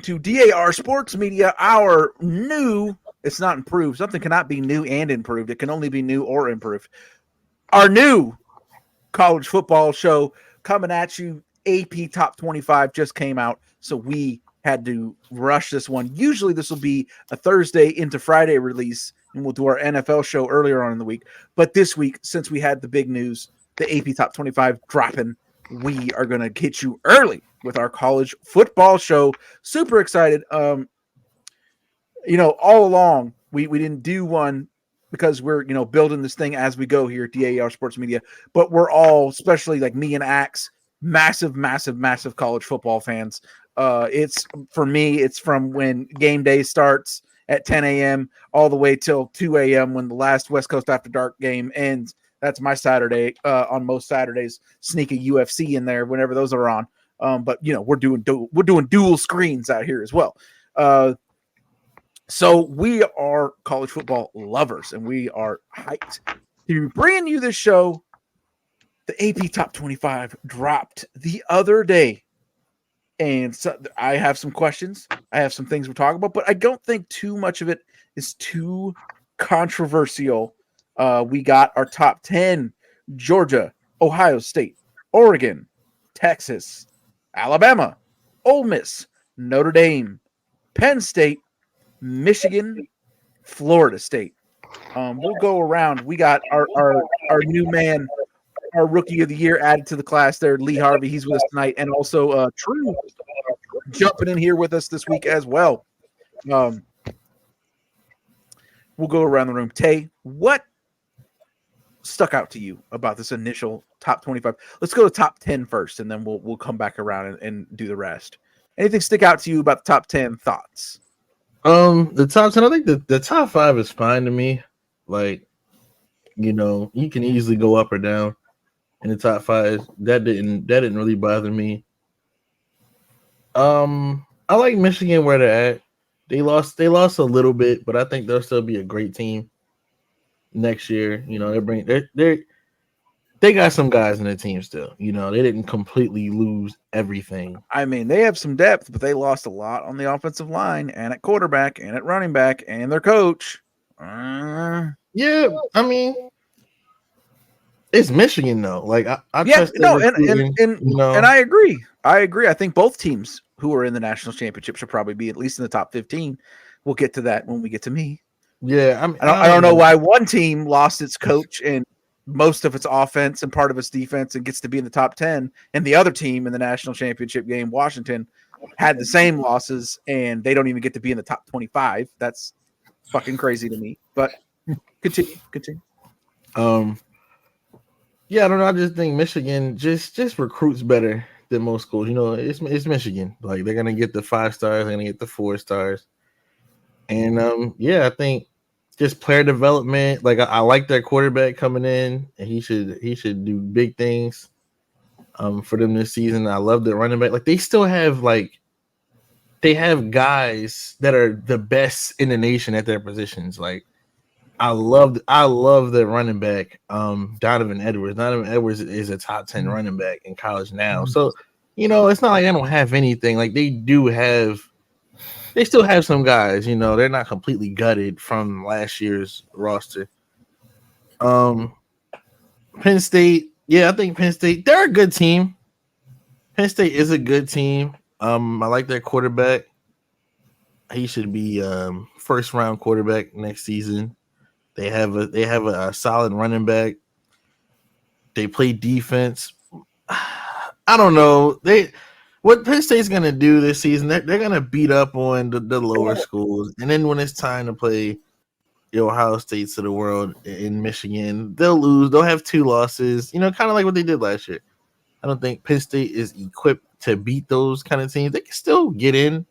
to DAR Sports Media, our new, it's not improved. Something cannot be new and improved. It can only be new or improved. Our new college football show coming at you. AP Top 25 just came out, so we had to rush this one. Usually this will be a Thursday into Friday release, and we'll do our NFL show earlier on in the week. But this week, since we had the big news, the AP Top 25 dropping, we are going to hit you early with our college football show. Super excited. All along we didn't do one because we're building this thing as we go here at DAR Sports Media, but we're all, especially like me and Axe, massive college football fans. It's for me, it's from when game day starts at 10 a.m. all the way till 2 a.m. when the last West Coast After Dark game ends. That's my Saturday. On most Saturdays, sneak a UFC in there whenever those are on. But we're doing dual screens out here as well. So we are college football lovers, and we are hyped to be bringing you this show. The AP Top 25 dropped the other day, and so I have some questions. I have some things we're talking about, but I don't think too much of it is too controversial. We got our top 10: Georgia, Ohio State, Oregon, Texas, Alabama, Ole Miss, Notre Dame, Penn State, Michigan, Florida State. We'll go around. We got our new man, our rookie of the year added to the class there, Lee Harvey. He's with us tonight, and also True jumping in here with us this week as well. We'll go around the room. Tay, what stuck out to you about this initial top 25? Let's go to top 10 first, and then we'll come back around and do the rest. Anything stick out to you about the top 10 thoughts? The top 10, I think the top 5 is fine to me. Like, you can easily go up or down in the top 5. That didn't really bother me. I like Michigan where they're at. They lost a little bit, but I think they'll still be a great team next year. They got some guys in their team still. They didn't completely lose everything. I mean, they have some depth, but they lost a lot on the offensive line and at quarterback and at running back and their coach. Yeah, I mean, it's Michigan though. Like and I agree. I think both teams who are in the national championship should probably be at least in the top 15. We'll get to that when we get to me. Yeah, I don't know why one team lost its coach and most of its offense and part of its defense and gets to be in the top 10, and the other team in the national championship game, Washington, had the same losses and they don't even get to be in the top 25. That's fucking crazy to me. But continue. Yeah, I don't know. I just think Michigan just recruits better than most schools. It's Michigan. Like, they're gonna get the 5 stars, they're gonna get the 4 stars, and I think just player development. Like, I like their quarterback coming in, and he should do big things for them this season. I love their running back. Like, they still have they have guys that are the best in the nation at their positions. Like, I love the running back, Donovan Edwards. Donovan Edwards is a top 10 running back in college now. So, it's not like they don't have anything. Like, they still have some guys. They're not completely gutted from last year's roster. Penn State, I think Penn State, they're a good team. Penn State is a good team. I like their quarterback. He should be first round quarterback next season. They have a solid running back. They play defense. I don't know. What Penn State's gonna do this season, they're gonna beat up on the lower schools, and then when it's time to play the Ohio States of the world in Michigan, they'll lose. They'll have 2 losses, kind of like what they did last year. I don't think Penn State is equipped to beat those kind of teams. They can still get in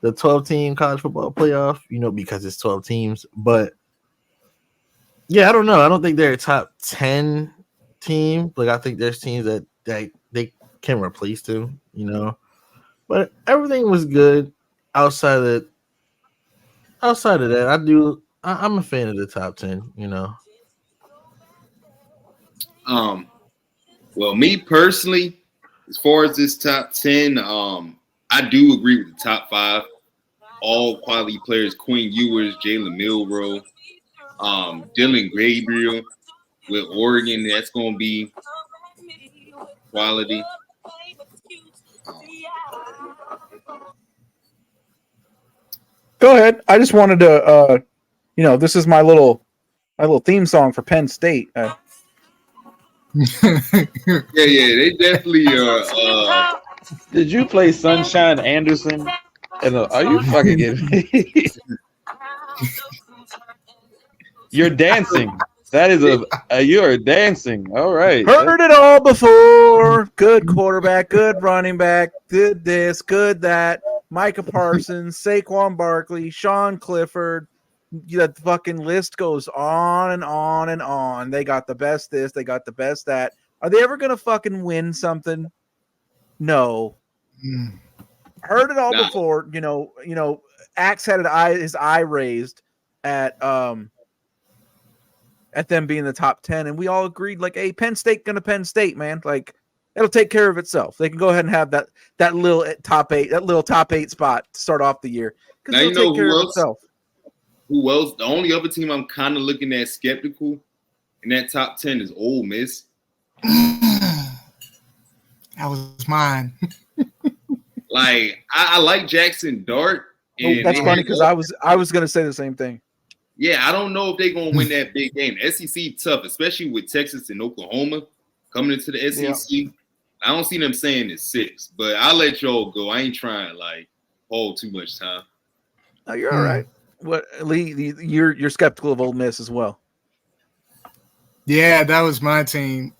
the 12-team college football playoff, because it's 12 teams. But yeah, I don't know. I don't think they're a top 10 team. Like, I think there's teams that they can replace them, But everything was good outside of that. I'm a fan of the top 10, Well, me personally, as far as this top 10, I do agree with the top 5. All quality players: Quinn Ewers, Jalen Milroe, Dylan Gabriel with Oregon. That's going to be quality. Go ahead. I just wanted to, this is my little theme song for Penn State. Yeah, they definitely are. Did you play Sunshine Anderson? Are you fucking kidding me? You're dancing. That is you're dancing. All right. Heard it all before. Good quarterback, good running back, good this, good that. Micah Parsons, Saquon Barkley, Sean Clifford. The fucking list goes on and on and on. They got the best this, they got the best that. Are they ever gonna fucking win something? No. Heard it all before. Axe had his eye raised at them being the top 10, and we all agreed, like, hey, Penn State gonna Penn State, man. Like, it'll take care of itself. They can go ahead and have that little top 8 spot to start off the year. Now you know who else? Who else? The only other team I'm kind of looking at skeptical in that top 10 is Ole Miss. That was mine. Like, I like Jackson Dart. That's funny because I was gonna say the same thing. Yeah, I don't know if they're gonna win that big game. The SEC tough, especially with Texas and Oklahoma coming into the SEC. Yeah. I don't see them saying it's 6, but I'll let y'all go. I ain't trying to hold too much time. Oh, you're all right. What, Lee? You're skeptical of Ole Miss as well. Yeah, that was my team.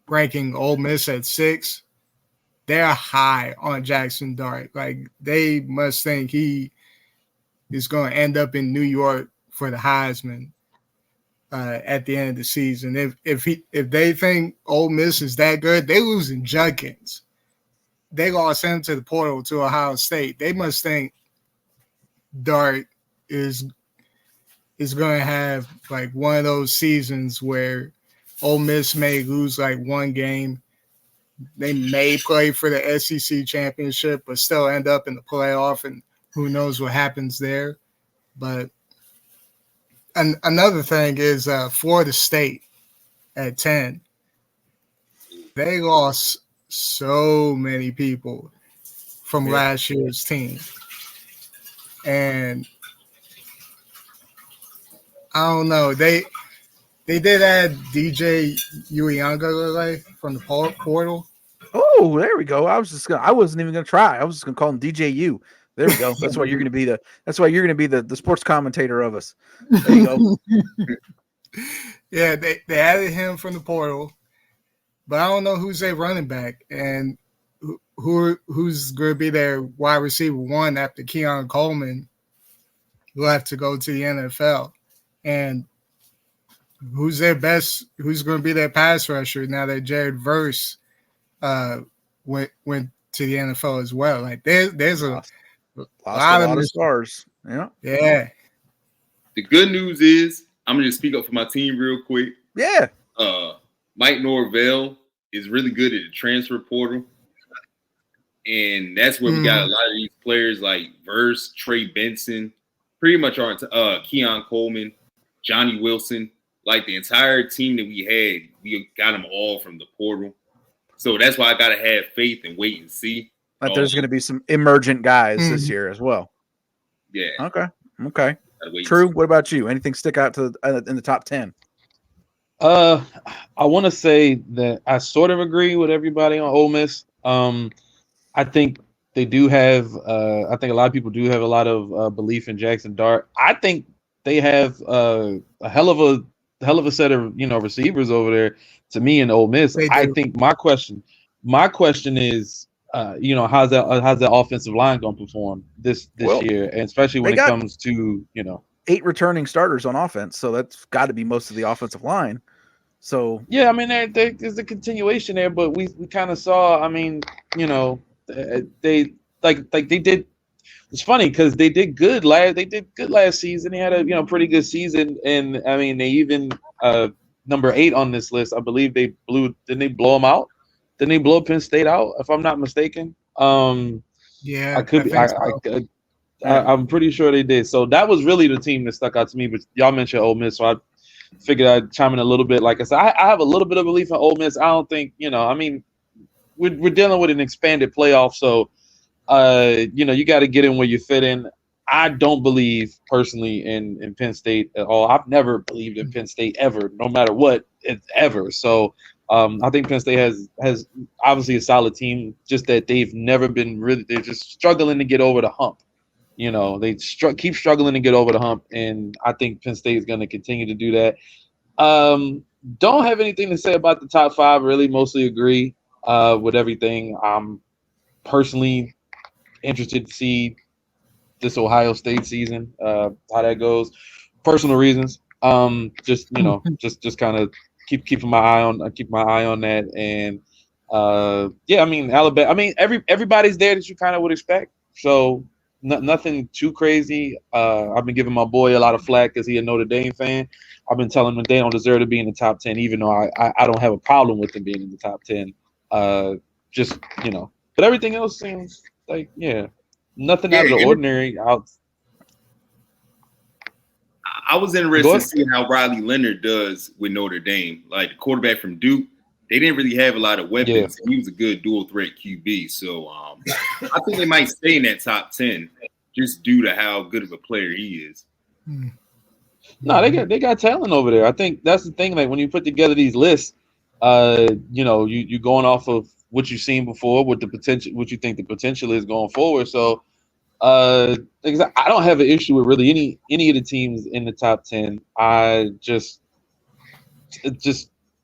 Ranking Ole Miss at 6. They're high on Jackson Dart. Like, they must think he is going to end up in New York for the Heisman at the end of the season. If they think Ole Miss is that good, they losing Judkins. They gonna send him to the portal to Ohio State. They must think Dart is going to have like one of those seasons where Ole Miss may lose like one game. They may play for the SEC championship, but still end up in the playoff, and who knows what happens there. But another thing is Florida State at 10. They lost so many people from last year's team. And I don't know. They did add DJ Uyunglele from the portal. Oh, there we go. I wasn't even gonna try. I was just gonna call him DJU. There we go. That's why you're gonna be the sports commentator of us. There you go. Yeah, they added him from the portal, but I don't know who's their running back and who's going to be their wide receiver 1 after Keon Coleman left to go to the NFL, and who's going to be their pass rusher now that Jared Verse went to the NFL as well. Like, there's a lot of stars. Yeah. The good news is, I'm gonna just speak up for my team real quick. Yeah. Mike Norvell is really good at the transfer portal, and that's where we got a lot of these players like Verse, Trey Benson, pretty much Keon Coleman, Johnny Wilson. Like, the entire team that we got them all from the portal. So that's why I gotta have faith and wait and see. But there's going to be some emergent guys this year as well. Yeah. Okay. True. What about you? Anything stick out in the top 10? I want to say that I sort of agree with everybody on Ole Miss. I think they do have. I think a lot of people do have a lot of belief in Jackson Dart. I think they have a hell of a set of receivers over there. To me, in Ole Miss, I think my question is, how's that offensive line going to perform this year, and especially when it comes to 8 returning starters on offense, so that's got to be most of the offensive line. So yeah, I mean, there's a continuation there, but we kind of saw. I mean, they did. It's funny because they did good last season. They had a pretty good season, and I mean, they even number 8 on this list. I believe didn't they blow them out? Didn't they blow Penn State out? If I'm not mistaken. Yeah, I could be. think so. I'm pretty sure they did. So that was really the team that stuck out to me. But y'all mentioned Ole Miss, so I figured I'd chime in a little bit. Like I said, I have a little bit of belief in Ole Miss. I don't think, I mean, we're dealing with an expanded playoff, so you got to get in where you fit in. I don't believe personally in Penn State at all. I've never believed in Penn State ever, no matter what, ever. So I think Penn State has obviously a solid team, just that they've never been really. They're just struggling to get over the hump. They keep struggling to get over the hump, and I think Penn State is going to continue to do that. Don't have anything to say about the top 5. Really, mostly agree with everything. I'm personally interested to see this Ohio State season, how that goes. Personal reasons. Just kind of keep my eye on that. And I mean, Alabama. I mean, everybody's there that you kind of would expect. So nothing too crazy. I've been giving my boy a lot of flack because he's a Notre Dame fan. I've been telling him they don't deserve to be in the top 10, even though I don't have a problem with them being in the top 10. But everything else seems like, nothing out of the ordinary. I was interested to see how Riley Leonard does with Notre Dame. Like the quarterback from Duke, they didn't really have a lot of weapons. Yeah. He was a good dual threat QB. So I think they might stay in that top 10 just due to how good of a player he is. No, they got talent over there. I think that's the thing. Like when you put together these lists, you going off of what you've seen before, what you think the potential is going forward. So I don't have an issue with really any of the teams in the top 10. Just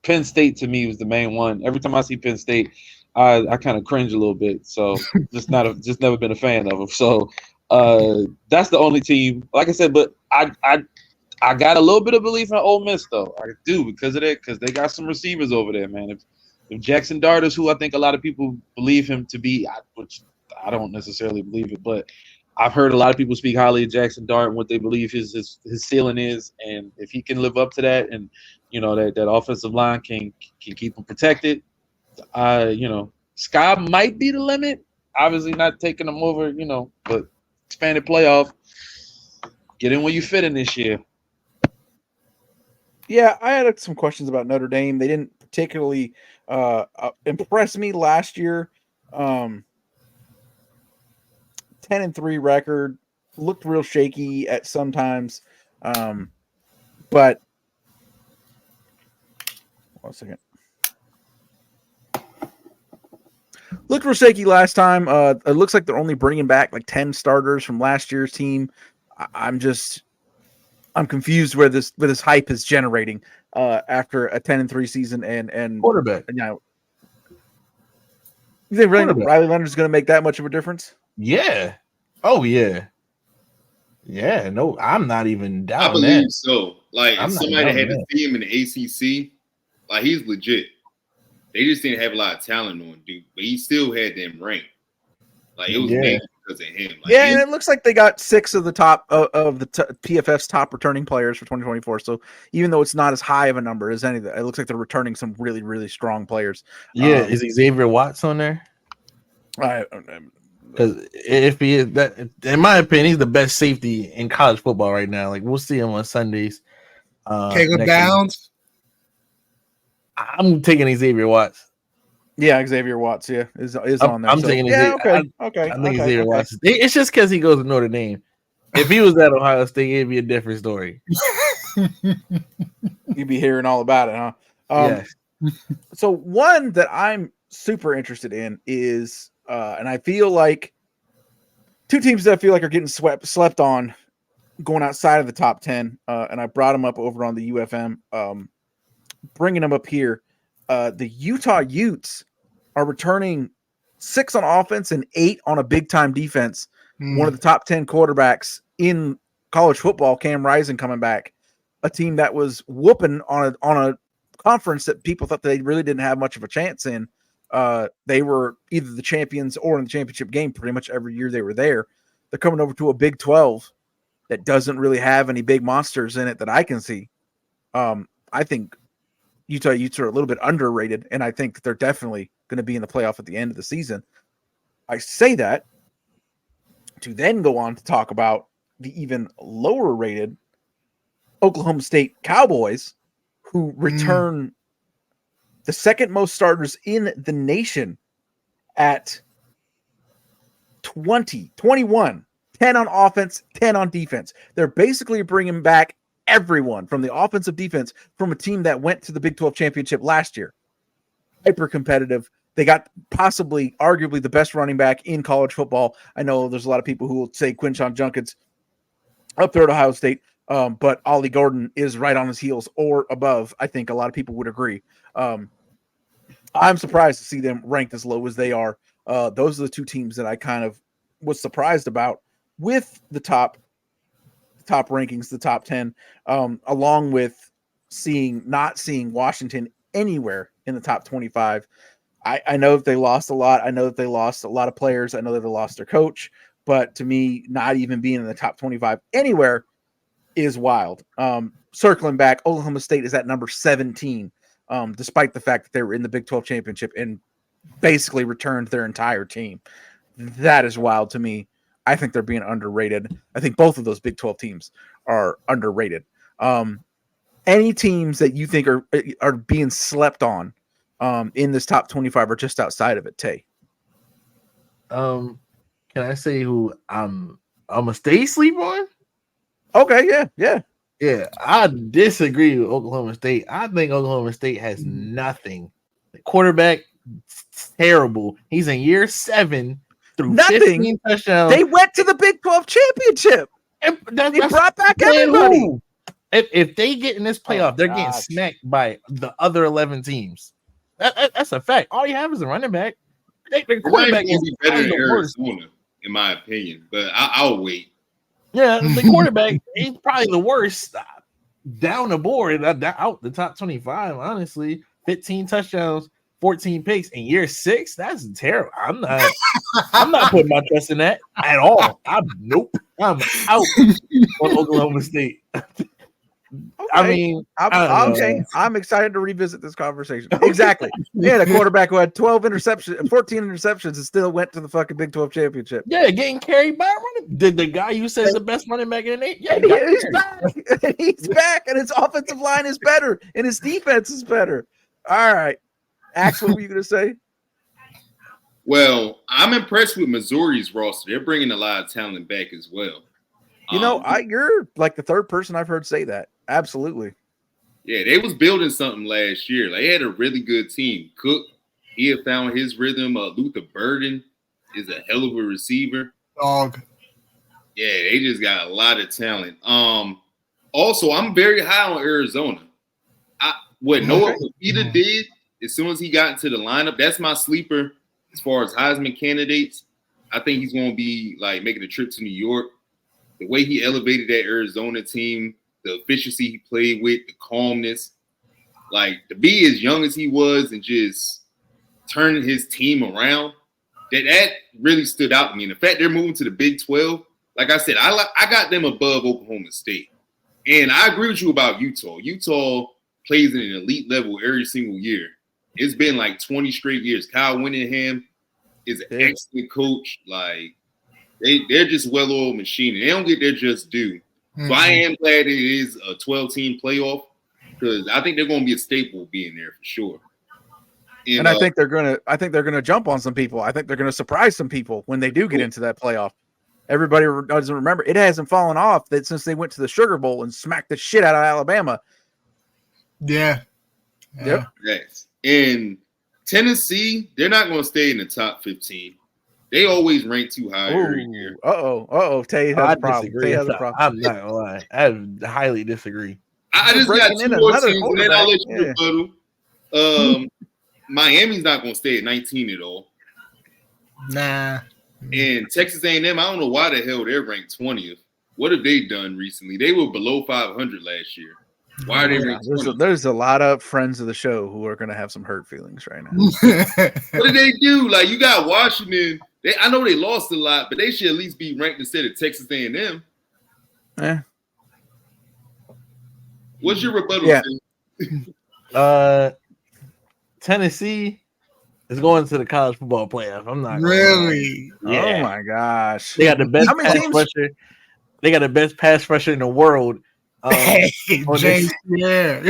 Penn State to me was the main one. Every time I see Penn State, I kind of cringe a little bit. So just never been a fan of them. So that's the only team. Like I said, but I got a little bit of belief in Ole Miss though. I do because of that, because they got some receivers over there, man. If Jackson Dart is who I think a lot of people believe him to be, which I don't necessarily believe it, but I've heard a lot of people speak highly of Jackson Dart and what they believe his ceiling is, and if he can live up to that, and that offensive line can keep him protected, sky might be the limit. Obviously, not taking them over, but expanded playoff. Get in where you fit in this year. Yeah, I had some questions about Notre Dame. They didn't particularly impress me last year. 10-3 record, looked real shaky at sometimes, but 1 second. Looked real shaky last time. It looks like they're only bringing back like 10 starters from last year's team. I'm confused where this hype is generating after a 10-3 season and quarterback. You think really Riley Leonard is going to make that much of a difference? Yeah. Oh yeah. Yeah. No, I'm not even down. I believe so. Like if somebody had to see him in the ACC, like he's legit. They just didn't have a lot of talent on Duke, but he still had them ranked. Like it was mainly because of him. Like, and it looks like they got 6 of the top of the PFF's top returning players for 2024. So even though it's not as high of a number as any of that, it looks like they're returning some really, really strong players. Yeah, is Xavier Watts on there? Because if he is that, in my opinion, he's the best safety in college football right now. Like we'll see him on Sundays. Caleb Downs. I'm taking Xavier Watts. Yeah, Xavier Watts. Yeah, is on there. I'm taking Xavier. Okay. I think Xavier Watts. It's just because he goes to Notre Dame. If he was at Ohio State, it'd be a different story. You'd be hearing all about it, huh? Yes. So one that I'm super interested in is, and I feel like 2 teams that I feel like are getting slept on, going outside of the top 10. And I brought them up over on the UFM. Bringing them up here, the Utah Utes are returning 6 on offense and 8 on a big time defense. One of the top 10 quarterbacks in college football, Cam Rising, coming back. A team that was whooping on a conference that people thought they really didn't have much of a chance in. They were either the champions or in the championship game pretty much every year they were there. They're coming over to a Big 12 that doesn't really have any big monsters in it that I can see. I think Utah Utes are a little bit underrated, and I think they're definitely going to be in the playoff at the end of the season. I say that to then go on to talk about the even lower rated Oklahoma State Cowboys, who return the second most starters in the nation at 21, 10 on offense, 10 on defense. They're basically bringing back everyone from the offensive defense from a team that went to the Big 12 championship last year. Hyper competitive. They got possibly, arguably, the best running back in college football. I know there's a lot of people who will say Quinshon Judkins up there at Ohio State, but Ollie Gordon is right on his heels or above. I think a lot of people would agree. I'm surprised to see them ranked as low as they are. Those are the two teams that I kind of was surprised about with the top rankings, the top 10, along with not seeing Washington anywhere in the top 25. I know that they lost a lot. I know that they lost a lot of players. I know that they lost their coach, but to me, not even being in the top 25 anywhere is wild. Circling back, Oklahoma State is at number 17, despite the fact that they were in the Big 12 championship and basically returned their entire team. That is wild to me. I think they're being underrated. I think both of those Big 12 teams are underrated. Any teams that you think are being slept on in this top 25 or just outside of it, Tay? Can I say who I'm gonna stay sleep on? Okay, yeah. I disagree with Oklahoma State. I think Oklahoma State has nothing. The quarterback, terrible. He's in year 7 through nothing. 15 touchdowns. They went to the Big 12 championship. They brought back everybody. Who? If they get in this playoff, they're getting smacked by the other 11 teams. That's a fact. All you have is a running back. The quarterback is better than Arizona, in my opinion. But I'll wait. Yeah, the quarterback is probably the worst down the board, out the top 25. Honestly, 15 touchdowns, 14 picks in year 6. That's terrible. I'm not putting my trust in that at all. I'm out on Oklahoma State. Okay. I mean, I'm excited to revisit this conversation. Exactly. Yeah, the quarterback who had 14 interceptions and still went to the fucking Big 12 championship. Yeah, getting carried by running. Did the guy you said is the best running back in the nation? Yeah, he's back. He's back, and his offensive line is better, and his defense is better. All right. Axel, what were you going to say? Well, I'm impressed with Missouri's roster. They're bringing a lot of talent back as well. You know, you're like the third person I've heard say that. Absolutely. Yeah, they was building something last year. They had a really good team. Cook, he had found his rhythm. Luther Burden is a hell of a receiver. Dog. Yeah, they just got a lot of talent. Also, I'm very high on Arizona. What Noah Papita did as soon as he got into the lineup, that's my sleeper as far as Heisman candidates. I think he's going to be like making a trip to New York. The way he elevated that Arizona team, the efficiency he played with, the calmness, like to be as young as he was and just turning his team around, that really stood out to me. And the fact they're moving to the Big 12, like I said, I got them above Oklahoma State. And I agree with you about Utah. Utah plays at an elite level every single year. It's been like 20 straight years. Kyle Whittingham is an excellent coach. Like, they're just a well-oiled machine, and they don't get their just due. So I am glad it is a 12-team playoff because I think they're going to be a staple being there for sure. And I think they're gonna jump on some people. I think they're gonna surprise some people when they do get into that playoff. Everybody doesn't remember it hasn't fallen off that since they went to the Sugar Bowl and smacked the shit out of Alabama. Yeah. Yep. Yes. And Tennessee, they're not going to stay in the top 15. They always rank too high every year. Tay has a problem. Tay has a problem. I'm not gonna lie. I highly disagree. I just got 2 more teams, and then I'll let you rebuttal. Miami's not going to stay at 19 at all. Nah. And Texas A&M, I don't know why the hell they're ranked 20th. What have they done recently? They were below 500 last year. Why are they ranked 20th? There's a lot of friends of the show who are going to have some hurt feelings right now. What did they do? Like, you got Washington. I know they lost a lot, but they should at least be ranked instead of Texas A&M. Yeah. What's your rebuttal? Yeah. Tennessee is going to the college football playoff. I'm not Really. Yeah. Oh my gosh. They got the best How many pass teams? rusher. They got the best pass rusher in the world. Hey, on James Pierre.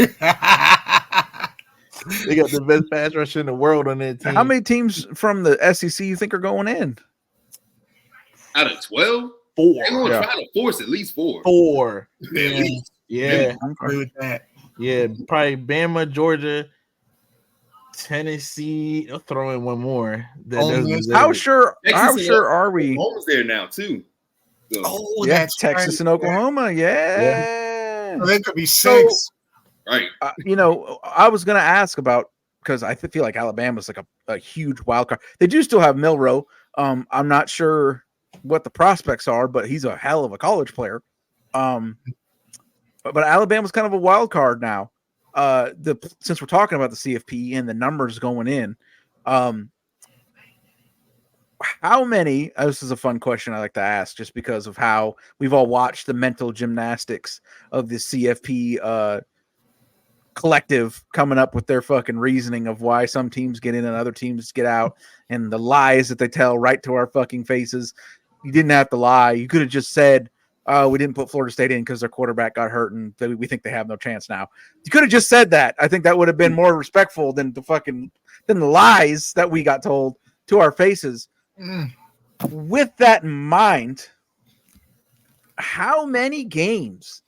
They got the best pass rusher in the world on their team. How many teams from the SEC you think are going in? Out of 12? 4. They're going to Yeah. try to force at least 4. 4. At least. Yeah. I agree with that. Yeah. Probably Bama, Georgia, Tennessee. I'll throw in one more. Ole Miss. How sure Texas and are we? Oklahoma's there now too. So, Oh, Yeah, that's Texas right. and Oklahoma. Yeah. So there could be 6. right. I was going to ask about, because I feel like Alabama's like a huge wild card. They do still have Milroe. I'm not sure what the prospects are, but he's a hell of a college player. But Alabama's kind of a wild card now. Since we're talking about the CFP and the numbers going in, how many? This is a fun question I like to ask, just because of how we've all watched the mental gymnastics of the CFP collective coming up with their fucking reasoning of why some teams get in and other teams get out, and the lies that they tell right to our fucking faces. You didn't have to lie. You could have just said, we didn't put Florida State in because their quarterback got hurt and we think they have no chance now. You could have just said that. I think that would have been more respectful than the lies that we got told to our faces. With that in mind, how many games?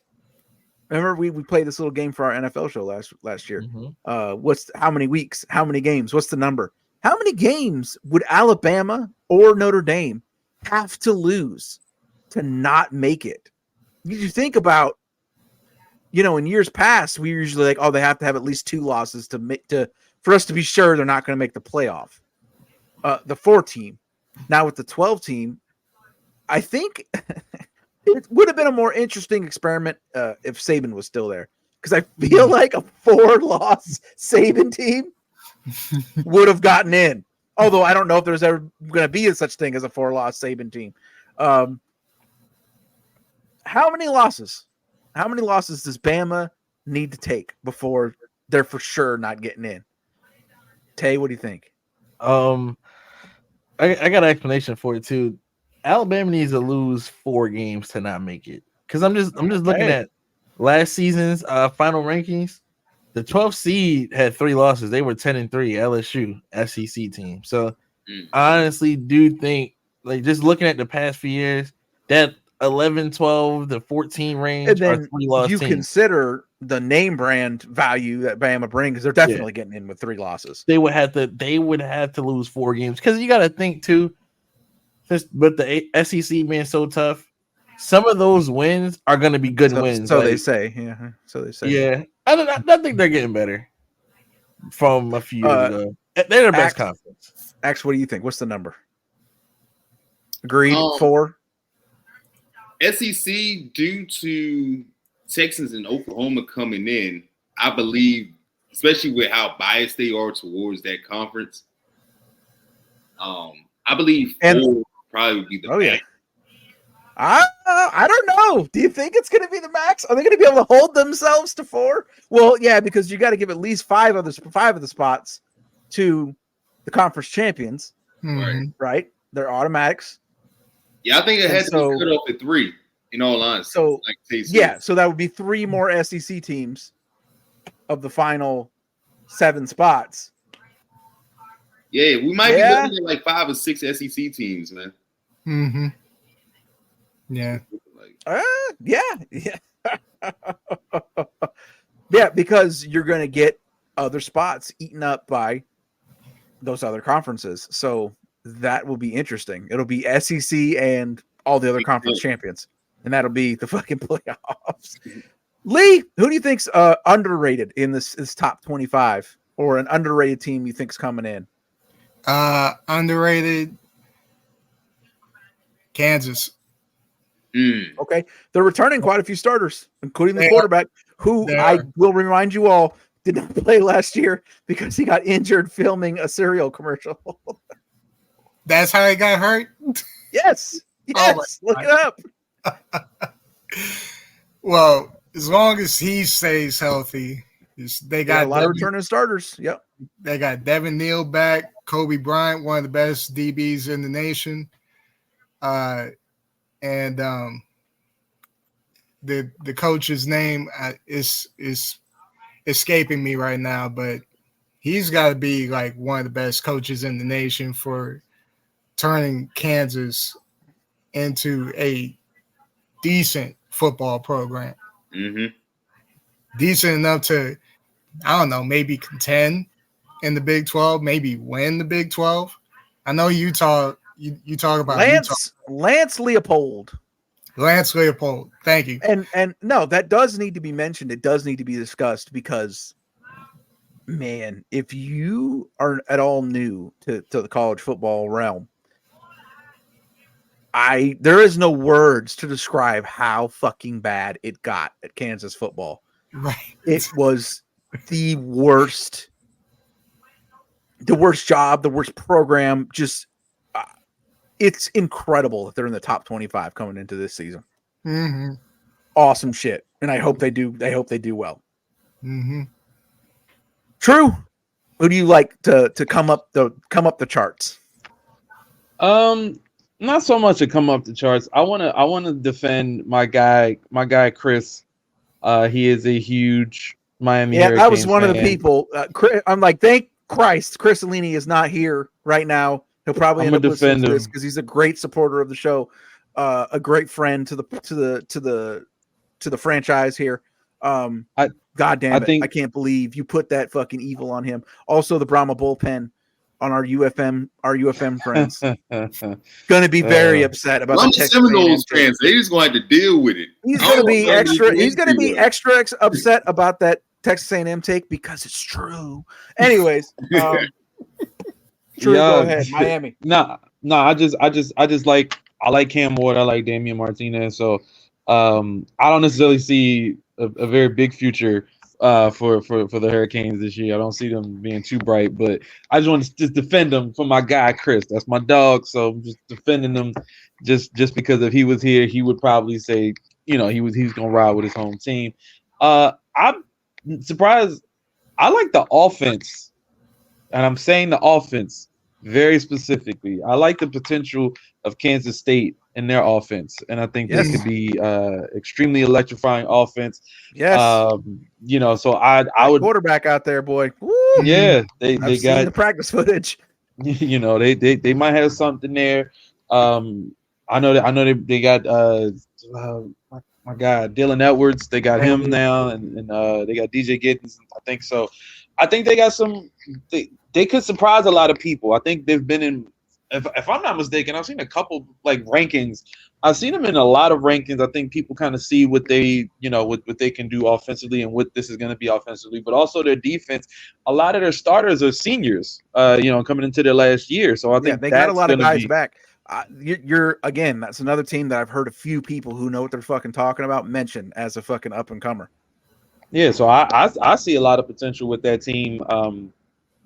Remember, we played this little game for our NFL show last year. How many weeks? How many games? What's the number? How many games would Alabama or Notre Dame have to lose to not make it? You think about, in years past, we were usually like, oh, they have to have at least 2 losses for us to be sure they're not going to make the playoff. The 4 team. Now with the 12 team, I think it would have been a more interesting experiment if Saban was still there, because I feel like a 4-loss Saban team would have gotten in. Although I don't know if there's ever going to be a such thing as a 4-loss Saban team. How many losses? How many losses does Bama need to take before they're for sure not getting in? Tay, what do you think? I got an explanation for it too. Alabama needs to lose 4 games to not make it. Because I'm just looking at last season's final rankings. The 12th seed had 3 losses. They were 10-3, LSU, SEC team. So I honestly do think, like, just looking at the past few years, that 11, 12 to 14 range And then are 3-loss you teams. consider the name brand value that Bama brings. They're definitely getting in with 3 losses. They would have to lose 4 games, because you got to think too. But the SEC being so tough, some of those wins are going to be good wins. So they say. Yeah. So they say. Yeah. I think they're getting better from a few years ago. They're their best conference. Ax, what do you think? What's the number? Agreed. 4. SEC, due to Texans and Oklahoma coming in, I believe, especially with how biased they are towards that conference, I believe 4 probably would be the max. I don't know. Do you think it's going to be the max? Are they going to be able to hold themselves to 4? Well, yeah, because you got to give at least 5 of the spots to the conference champions, right? They're automatics. Yeah, I think it had to be cut off at 3. In all honesty, so so that would be 3 more SEC teams of the final 7 spots. Yeah, we might be looking at like 5 or 6 SEC teams, man. Mm-hmm. Yeah. Yeah, because you're going to get other spots eaten up by those other conferences. So that will be interesting. It'll be SEC and all the other conference champions, and that'll be the fucking playoffs. Lee, who do you think's underrated in this top 25, or an underrated team you think's coming in? Underrated Kansas. Okay. They're returning quite a few starters, including the quarterback, who I will remind you all did not play last year because he got injured filming a cereal commercial. That's how he got hurt? Yes. Look it up. Well, as long as he stays healthy, They got got a lot of returning starters. Yep. They got Devin Neal back, Kobe Bryant, one of the best DBs in the nation. And the coach's name is escaping me right now, but he's got to be like one of the best coaches in the nation for turning Kansas into a decent football program. Mm-hmm. Decent enough to, I don't know, maybe contend in the Big 12, maybe win the Big 12. I know Utah. You talk about Lance Leopold. Lance Leopold. Thank you. And no, that does need to be mentioned. It does need to be discussed because, man, if you are at all new to the college football realm, there is no words to describe how fucking bad it got at Kansas football. Right. It was the worst job, the worst program. Just it's incredible that they're in the top 25 coming into this season. Mm-hmm. Awesome shit, and I hope they do. I hope they do well. Mm-hmm. True. Who do you like to come up the charts? Not so much to come up the charts. I wanna defend my guy Chris. He is a huge Miami Hurricanes I was one fan. of the people. I'm like, thank Christ, Chris Alini is not here right now. He'll probably end up listening to this because he's a great supporter of the show, a great friend to the franchise here. God damn it! I can't believe you put that fucking evil on him. Also, the Brahma bullpen on our UFM friends gonna be very upset about the Texas Seminoles fans. They just gonna have to deal with it. He's gonna be extra. He's gonna be extra upset about that Texas A&M take because it's true. Anyways, True, go ahead, Miami. I like Cam Ward. I like Damian Martinez. So I don't necessarily see a very big future for the Hurricanes this year. I don't see them being too bright, but I just want to just defend them for my guy Chris. That's my dog, so I'm just defending them just because if he was here, he would probably say, he's gonna ride with his home team. I'm surprised. I like the offense, and I'm saying the offense very specifically. I like the potential of Kansas State in their offense, and I think this could be extremely electrifying offense. Yes, so I would quarterback out there, boy. Woo! Yeah, they got the practice footage. They might have something there. I know they got my guy Dylan Edwards. They got him now, and they got DJ Giddens. I think so. I think they got some. They could surprise a lot of people. I think they've been in. If I'm not mistaken, I've seen a couple like rankings. I've seen them in a lot of rankings. I think people kind of see what they, what they can do offensively and what this is going to be offensively, but also their defense. A lot of their starters are seniors, coming into their last year. So I think they got a lot of guys back. You're again, that's another team that I've heard a few people who know what they're fucking talking about mention as a fucking up and comer. Yeah, so I see a lot of potential with that team.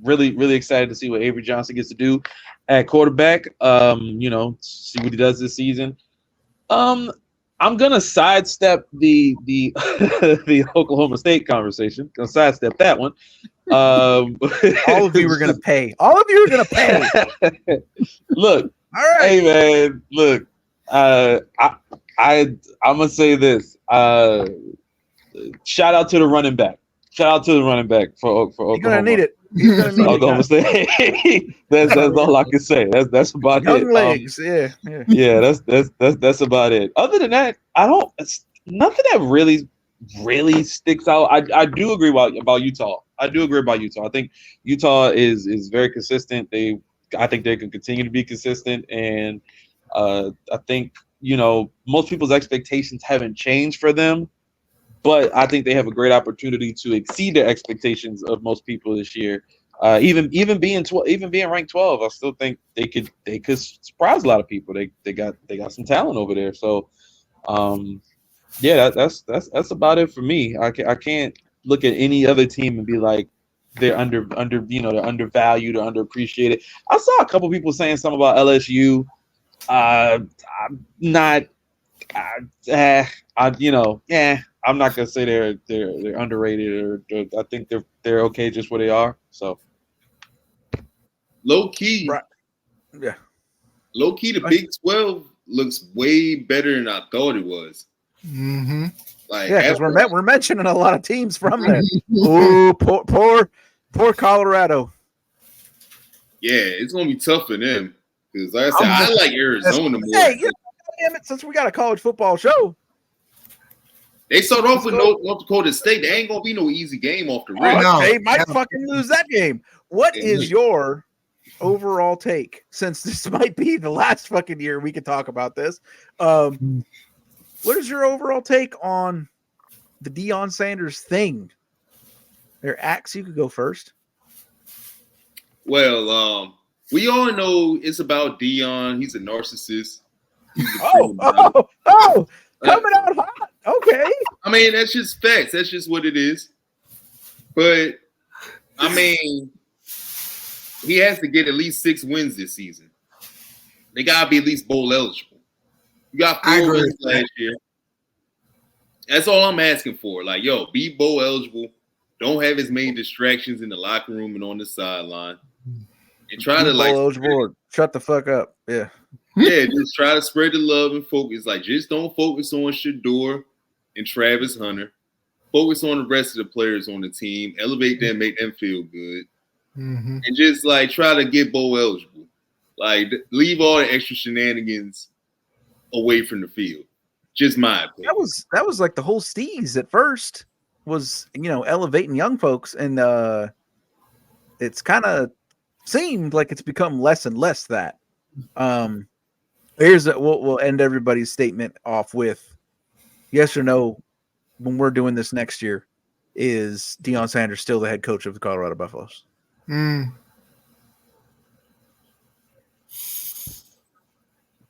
Really, really excited to see what Avery Johnson gets to do at quarterback. See what he does this season. I'm gonna sidestep the the Oklahoma State conversation. Gonna sidestep that one. All of you are gonna pay. All of you are gonna pay. Look, all right. Hey man, look. I'm gonna say this. Shout out to the running back. Shout out to the running back for Oklahoma. You're gonna need it. He's gonna need Oklahoma State. that's all I can say. That's about Young it. Legs, yeah. That's about it. Other than that, It's nothing that really sticks out. I do agree about Utah. I think Utah is very consistent. I think they can continue to be consistent, and I think most people's expectations haven't changed for them. But I think they have a great opportunity to exceed their expectations of most people this year. Even being ranked 12, I still think they could surprise a lot of people. They got some talent over there. So, that's about it for me. I can't look at any other team and be like they're they're undervalued or underappreciated. I saw a couple people saying something about LSU. I'm not. I'm not gonna say they're underrated or I think they're okay just where they are. So low key, Right. Yeah. low key, the Big 12 looks way better than I thought it was. Mm-hmm. Like, Yeah, because we're mentioning a lot of teams from there. Ooh, poor Colorado. yeah, it's gonna be tough for them because, like I said, I like Arizona more. Hey, damn it! Since we got a college football show, They start off with North Dakota State. They ain't gonna be no easy game off the rip. No. they might fucking lose that game. What is your overall take? Since this might be the last fucking year we can talk about this, what is your overall take on the Deion Sanders thing? There, Axe, you could go first. Well, we all know it's about Deion. He's a narcissist. Coming out hot. Okay. I mean, that's just facts. That's just what it is. But I mean, he has to get at least 6 wins this season. They gotta be at least bowl eligible. You got 4 wins last year. That's all I'm asking for. Like, yo, be bowl eligible. Don't have as many distractions in the locker room and on the sideline. And try to like eligible or shut the fuck up. Yeah. Yeah, just try to spread the love and focus. Like, just don't focus on Shador and Travis Hunter. Focus on the rest of the players on the team. Elevate them, make them feel good. Mm-hmm. And just, like, try to get bowl eligible. Like, leave all the extra shenanigans away from the field. Just my opinion. That was like the whole Steez at first was, elevating young folks. And it's kind of seemed like it's become less and less that. We'll end everybody's statement off with yes or no. When we're doing this next year, is Deion Sanders still the head coach of the Colorado Buffaloes?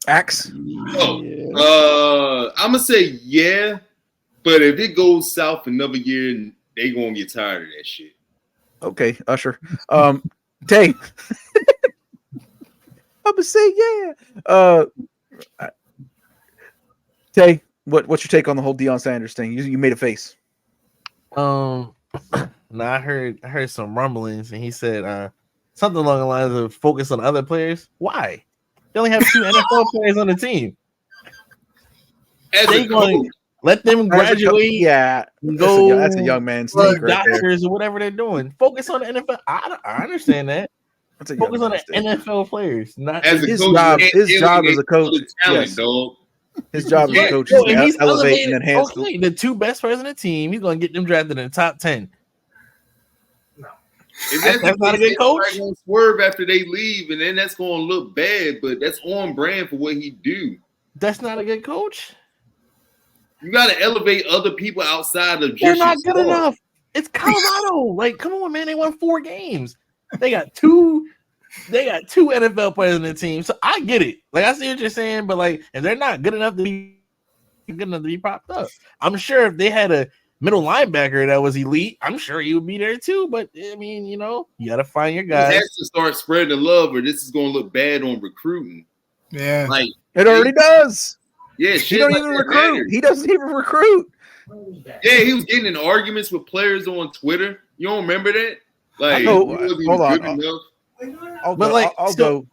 Axe? I'm gonna say yeah, but if it goes south another year, they gonna get tired of that shit. Okay, Usher. Tay. I'm gonna say yeah. Tay, what's your take on the whole Deion Sanders thing? You made a face. No, I heard some rumblings, and he said something along the lines of focus on other players. Why? They only have 2 NFL players on the team. They going let them graduate. Yeah, go. That's a young man's thing, right doctors there. or whatever they're doing. Focus on the NFL. I understand that. Focus on the NFL players. Not his job as a coach. Talent, dog. His job as a coach is to elevate and enhance the 2 best players on the team. He's going to get them drafted in the top 10. No, that's not a good coach. Going to swerve after they leave, and then that's going to look bad. But that's on brand for what he do. That's not a good coach. You got to elevate other people outside of. They're not good enough. It's Colorado. Like, come on, man. They won 4 games. They got 2 NFL players on the team. So I get it. Like, I see what you're saying, but like, if they're not good enough to be propped up, I'm sure if they had a middle linebacker that was elite, I'm sure he would be there too. But I mean, you got to find your guys. He has to start spreading the love, or this is going to look bad on recruiting. Yeah, like it already does. Yeah, he don't even recruit. Matters. He doesn't even recruit. Yeah, he was getting in arguments with players on Twitter. You don't remember that? Like, hold on. I'll go.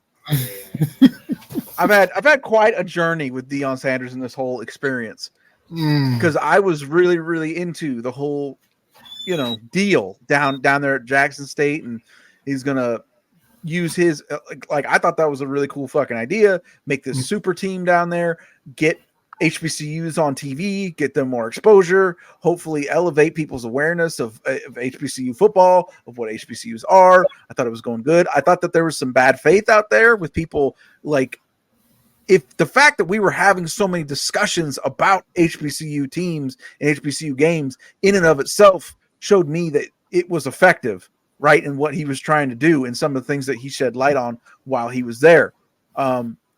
I've had quite a journey with Deion Sanders in this whole experience because I was really, really into the whole, deal down there at Jackson State, and he's gonna use his like I thought that was a really cool fucking idea. Make this super team down there, get HBCUs on TV, get them more exposure, hopefully elevate people's awareness of HBCU football, of what HBCUs are. I thought it was going good. I thought that there was some bad faith out there with people like if the fact that we were having so many discussions about HBCU teams and HBCU games in and of itself showed me that it was effective, right, in what he was trying to do and some of the things that he shed light on while he was there.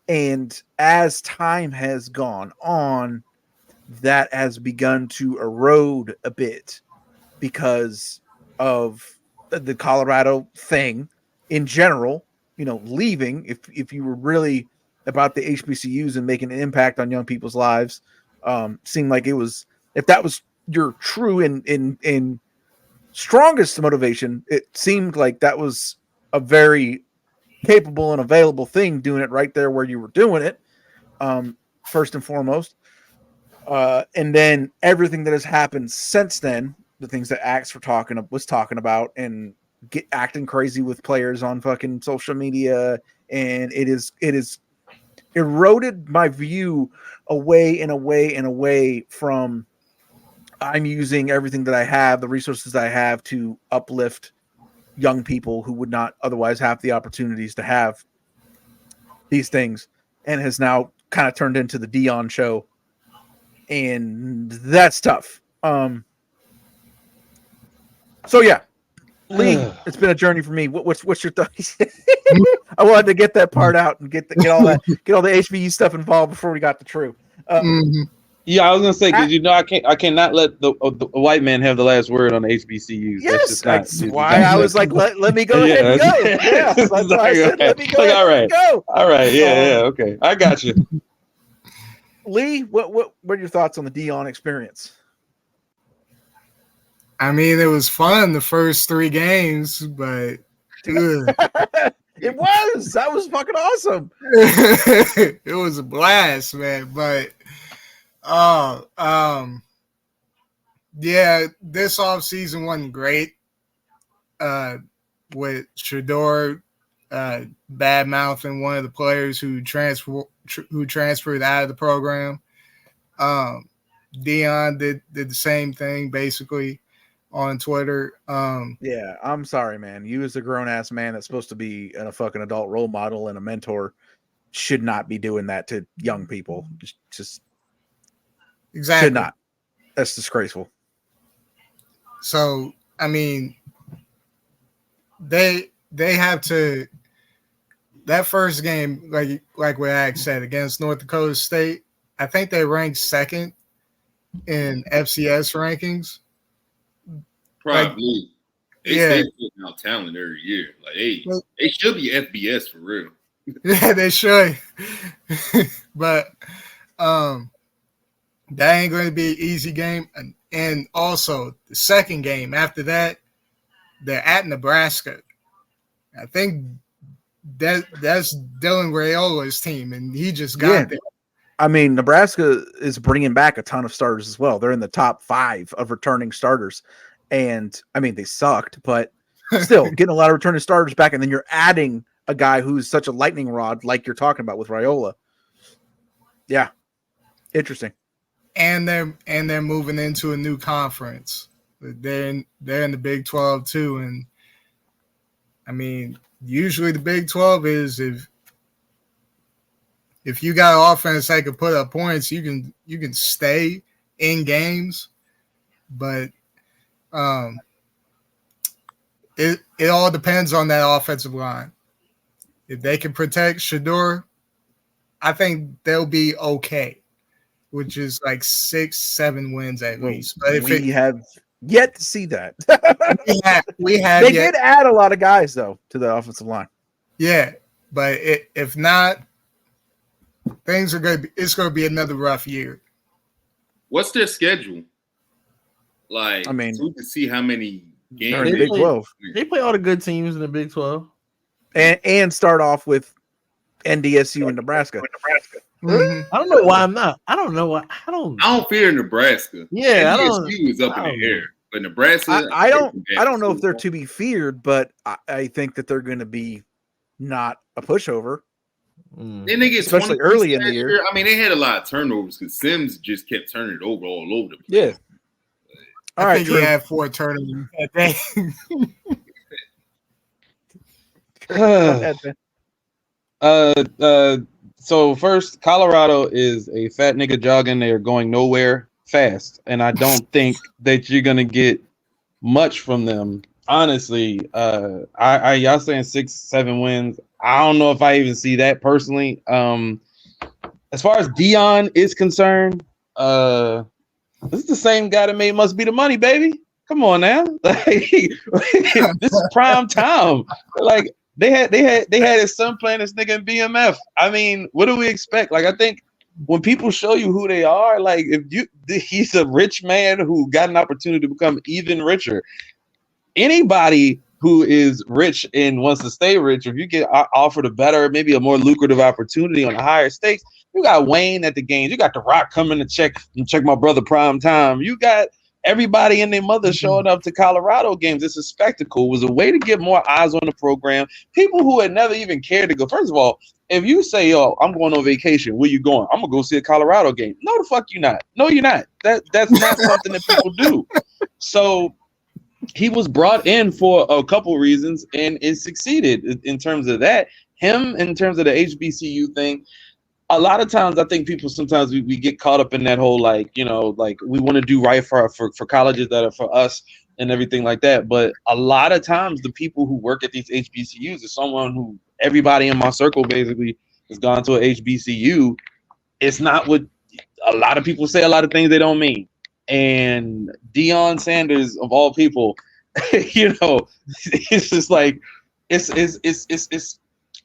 And as time has gone on, that has begun to erode a bit because of the Colorado thing in general, leaving. If you were really about the HBCUs and making an impact on young people's lives, seemed like it was, if that was your true in strongest motivation, it seemed like that was a very capable and available thing, doing it right there where you were doing it, first and foremost. And then everything that has happened since then, the things that Axe was talking about, and acting crazy with players on fucking social media, and it is eroded my view away from I'm using everything that I have, the resources I have, to uplift young people who would not otherwise have the opportunities to have these things, and has now kind of turned into the Deion show. And that's tough. So yeah, Lee, it's been a journey for me. What's your thoughts? I wanted to get that part out and get all the HBU stuff involved before we got to True. Yeah, I was gonna say, because I cannot let the white man have the last word on the HBCUs. Yes, that's why I was like, let me go ahead and go. Yeah, that's why I said, let me go ahead and go. All right, yeah, okay, I got you. Lee, what are your thoughts on the Deion experience? I mean, it was fun the first 3 games, but that was fucking awesome. It was a blast, man. But yeah, this offseason wasn't great. With Shador bad mouthing one of the players who transferred out of the program. Deion did the same thing basically on Twitter. Yeah, I'm sorry, man. You as a grown ass man that's supposed to be a fucking adult role model and a mentor should not be doing that to young people. Just exactly should not. That's disgraceful. So I mean, they have to. That first game, like what Ag said, against North Dakota State, I think they ranked 2nd in FCS rankings. Probably. They stay putting out talent every year. Like, they should be FBS for real. Yeah, they should. But that ain't going to be an easy game. And also, the second game after that, they're at Nebraska. I think that's Dylan Raiola's team, and he just got there. I mean, Nebraska is bringing back a ton of starters as well. They're in the top 5 of returning starters. And, I mean, they sucked, but still getting a lot of returning starters back. And then you're adding a guy who's such a lightning rod like you're talking about with Raiola. Yeah. Interesting. And they're moving into a new conference. They're in the Big 12 too. And, I mean, usually the Big 12 is if you got an offense that can put up points, you can stay in games, but it all depends on that offensive line. If they can protect Shador, I think they'll be okay, which is like 6-7 wins at least. But if we have yet to see that. we have. They did add a lot of guys though to the offensive line. Yeah, but if not, things are going to be. It's going to be another rough year. What's their schedule? Like, I mean, so we can see how many games in the Big 12. They play all the good teams in the Big 12, and start off with NDSU and Nebraska. Mm-hmm. I don't know why I'm not. I don't know why. I don't fear Nebraska. Yeah, NDSU is up in the air, but Nebraska. I don't know if they're to be feared, but I think that they're going to be not a pushover. Then they get especially early in the year. I mean, they had a lot of turnovers because Sims just kept turning it over all over the place. Yeah. I think he had 4 turnovers that day. So first, Colorado is a fat nigga jogging. They are going nowhere fast, and I don't think that you're gonna get much from them. Honestly, y'all saying 6-7 wins. I don't know if I even see that personally. As far as Deion is concerned, this is the same guy that made Must Be the Money, baby. Come on now, like, this is prime time. Like they had his son playing this nigga in BMF. I mean, what do we expect? Like, I think when people show you who they are, like he's a rich man who got an opportunity to become even richer. Anybody who is rich and wants to stay rich, if you get offered a better, maybe a more lucrative opportunity on a higher stakes, you got Wayne at the games. You got The Rock coming to check my brother Prime Time. You got everybody and their mother showing up to Colorado games. It's a spectacle. It was a way to get more eyes on the program. People who had never even cared to go. First of all, if you say, yo, I'm going on vacation, where you going? I'm going to go see a Colorado game. No, the fuck you not. No, you're not. That's not something that people do. So he was brought in for a couple reasons, and it succeeded in terms of that. Him, in terms of the HBCU thing, a lot of times I think people sometimes we get caught up in that whole like we want to do right for colleges that are for us and everything like that. But a lot of times the people who work at these HBCUs is someone who everybody in my circle basically has gone to a HBCU. It's not what a lot of people say. A lot of things they don't mean. And Deion Sanders of all people, it's just like it's.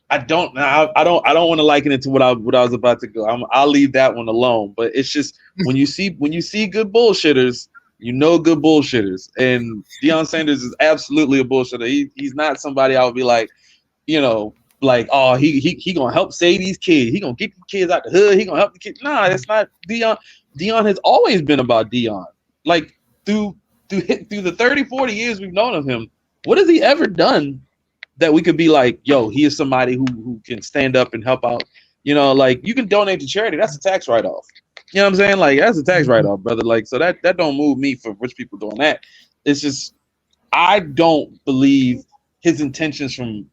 I don't want to liken it to what I was about to go. I'll leave that one alone. But it's just when you see good bullshitters, good bullshitters, and Deion Sanders is absolutely a bullshitter. He's not somebody I would be like, oh, he gonna help save these kids. He gonna get the kids out the hood. He gonna help the kids. Nah, that's not Deion. Deion has always been about Deion. Like through the 30, 40 years we've known of him, what has he ever done that we could be like, yo, he is somebody who can stand up and help out? Like you can donate to charity. That's a tax write-off. You know what I'm saying? Like that's a tax write-off, brother. Like, so that don't move me for rich people doing that. It's just, I don't believe his intentions from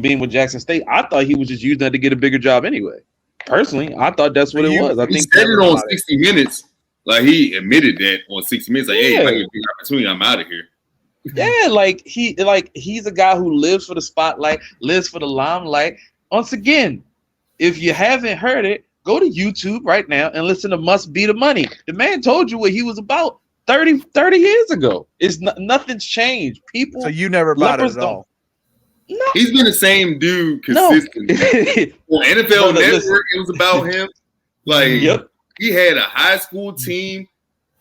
being with Jackson State. I thought he was just using that to get a bigger job anyway. Personally, I thought that's what it was. I think he said it on 60 Minutes. Like he admitted that on 60 Minutes. Like, hey, if I get a big opportunity, I'm out of here. Yeah, he's a guy who lives for the spotlight, lives for the limelight. Once again, if you haven't heard it, go to YouTube right now and listen to Must Be the Money. The man told you what he was about 30 years ago. Nothing's changed. People. So you never bought it at all. No. He's been the same dude consistently. On NFL Network, it was about him. Like, he had a high school team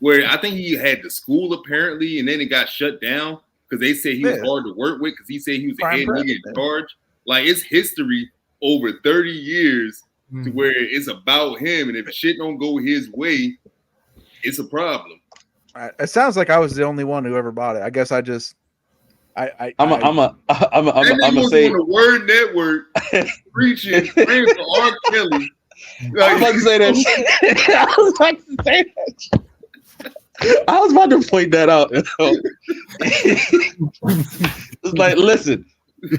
where I think he had the school apparently, and then it got shut down because they said he was hard to work with because he said he was a head nigga in charge. Like, it's history over 30 years to where it's about him, and if shit don't go his way, it's a problem. It sounds like I was the only one who ever bought it. I guess I'm gonna say on the Word Network preaching, praying for R. Kelly. Like, I was about to say that shit. I was about to point that out. It's like, listen,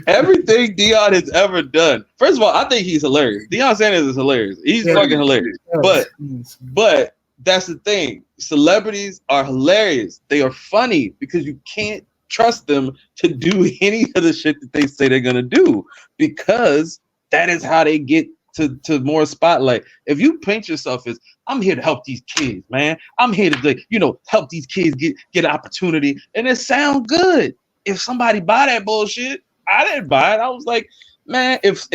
everything Deion has ever done. First of all, I think he's hilarious. Deion Sanders is hilarious. He's fucking hilarious. But that's the thing. Celebrities are hilarious. They are funny because you can't trust them to do any of the shit that they say they're gonna do, because that is how they get to more spotlight. If you paint yourself as, I'm here to help these kids, man. I'm here to help these kids get an opportunity, and it sounds good. If somebody buy that bullshit, I didn't buy it. I was like, man, if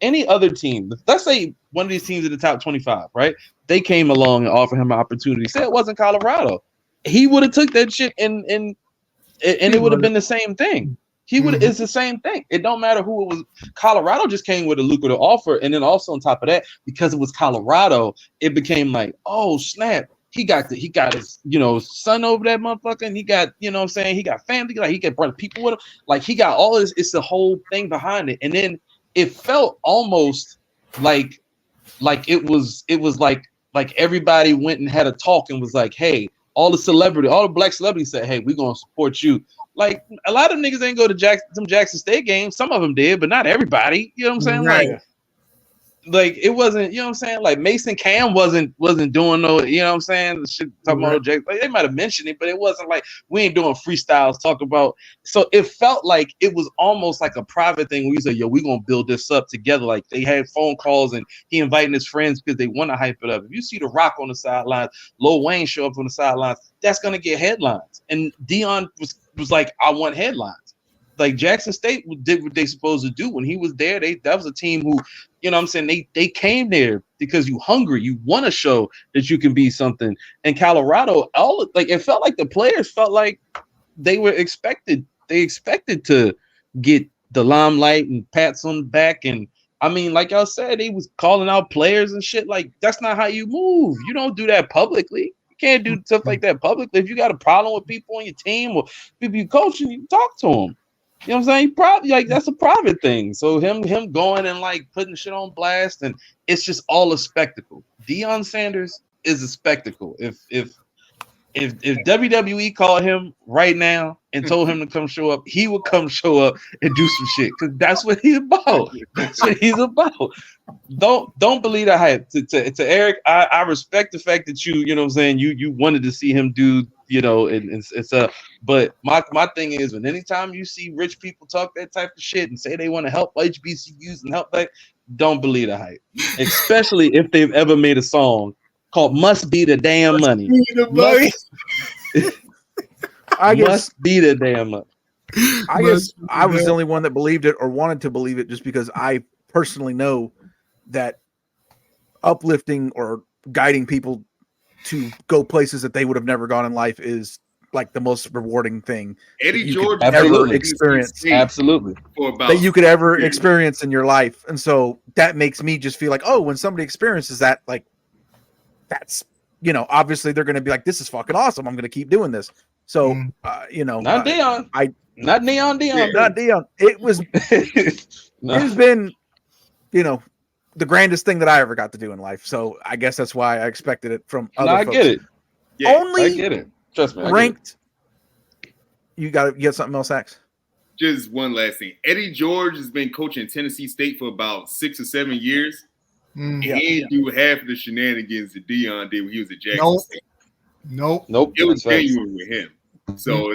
any other team, let's say one of these teams in the top 25, right? They came along and offered him an opportunity. Say it wasn't Colorado, he would have took that shit and it would have been the same thing. It's the same thing. It don't matter who it was. Colorado just came with a lucrative offer, and then also on top of that, because it was Colorado, it became like, oh snap, he got his son over that motherfucker, and he got he got family, like he got brother people with him, like he got all this. It's the whole thing behind it, and then it felt almost like it was like everybody went and had a talk and was like, hey, all the black celebrities said, hey, we're gonna support you. Like, a lot of niggas ain't go to some Jackson State games. Some of them did, but not everybody. You know what I'm saying? Right. Like it wasn't, you know what I'm saying? Like Mason Cam wasn't doing no, you know what I'm saying? Shit talking about Jackson. Like, they might have mentioned it, but it wasn't like we ain't doing freestyles talking about. So it felt like it was almost like a private thing where you say, yo, we gonna build this up together. Like they had phone calls and he inviting his friends because they want to hype it up. If you see The Rock on the sidelines, Lil Wayne show up on the sidelines, that's gonna get headlines. And Deion was like, I want headlines. Like Jackson State did what they supposed to do when he was there. That was a team who, you know what I'm saying, they came there. because you hungry. You want to show that you can be something. And Colorado, it felt like the players felt like they were expected. They expected to get the limelight and pats on the back. And I mean, like y'all said, they was calling out players and shit. Like, that's not how you move. You don't do that publicly. You can't do stuff like that publicly. If you got a problem with people on your team or people you coaching, you talk to them. You know what I'm saying? Probably like that's a private thing. So him going and like putting shit on blast, and it's just all a spectacle. Deion Sanders is a spectacle. If WWE called him right now and told him to come show up, he would come show up and do some shit because that's what he's about. That's what he's about. Don't believe the hype. To Eric, I respect the fact that you know what I'm saying, you wanted to see him do, you know, and it's but my thing is, when anytime you see rich people talk that type of shit and say they want to help HBCUs and help that, don't believe the hype. Especially if they've ever made a song called "Must Be the Damn Money." I guess Must be the damn money. I guess I was the only one that believed it or wanted to believe it, just because I personally know that uplifting or guiding people to go places that they would have never gone in life is like the most rewarding thing Eddie George ever experience. Absolutely. That you could ever experience in your life. And so that makes me just feel like, oh, when somebody experiences that, like, that's, you know, obviously they're going to be like, this is fucking awesome. I'm going to keep doing this. So, you know, not Deion. Not Deion. Not Deion. It was, it's been, you know, the grandest thing that I ever got to do in life. So I guess that's why I expected it from other folks. I get it. Yeah, Only I get it. Trust me. Ranked. You got to get something else, Axe? Just one last thing. Eddie George has been coaching Tennessee State for about 6 or 7 years. He didn't do half of the shenanigans that Deion did when he was at Jackson State. Nope. It was genuine with him. So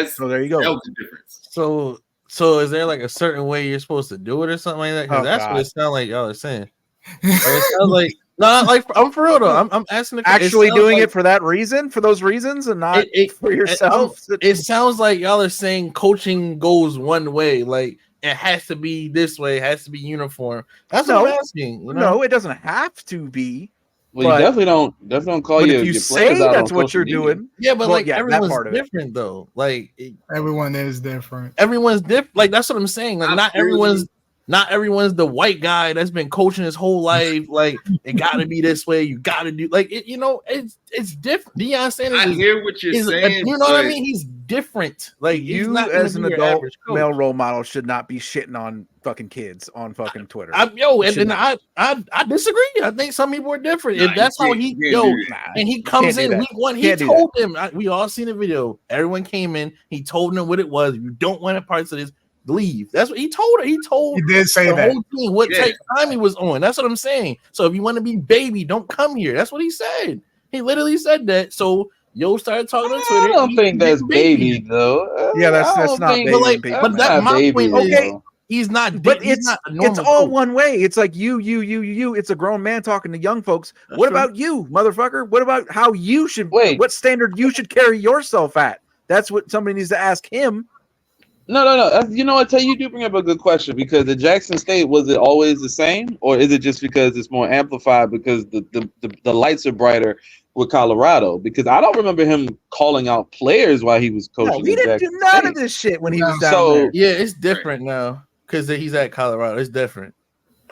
so there you go. That was the difference. So is there like a certain way you're supposed to do it or something like that? Because that's what it sounds like y'all are saying. It sounds like I'm for real though. I'm asking actually doing it for that reason, for those reasons, and not for yourself. It sounds like y'all are saying coaching goes one way, like it has to be this way, it has to be uniform. That's what I'm asking. You know? No, it doesn't have to be. Well, you definitely don't call but you. If you say that's what you're doing, yeah, but like everyone's different though. Like everyone is different. Everyone's different. Like that's what I'm saying. Like not everyone's the white guy that's been coaching his whole life. Like it got to be this way. You got to do like it. You know, it's different. Deion Sanders. I hear what you're saying. You know what I mean? He's different. Like you as an adult male role model should not be shitting on fucking kids on fucking Twitter. I disagree. I think some people are different. If that's how he and he comes in week one, he told them. We all seen the video. Everyone came in. He told them what it was. If you don't want a parts of this, leave. That's what he told her. He did say that. Whole team what type of time he was on. That's what I'm saying. So if you want to be baby, don't come here. That's what he said. He literally said that. So Yo started talking on Twitter. I don't think that's baby though. Yeah, that's not baby. But that's my point. Okay, he's not. But it's all one way. It's like you. It's a grown man talking to young folks. What about you, motherfucker? What about how you should? What standard you should carry yourself at? That's what somebody needs to ask him. No. You know what? You do bring up a good question, because at Jackson State, was it always the same, or is it just because it's more amplified because the lights are brighter with Colorado? Because I don't remember him calling out players while he was coaching. No, he didn't do none of this shit when he was down there. Yeah, it's different now because he's at Colorado. It's different.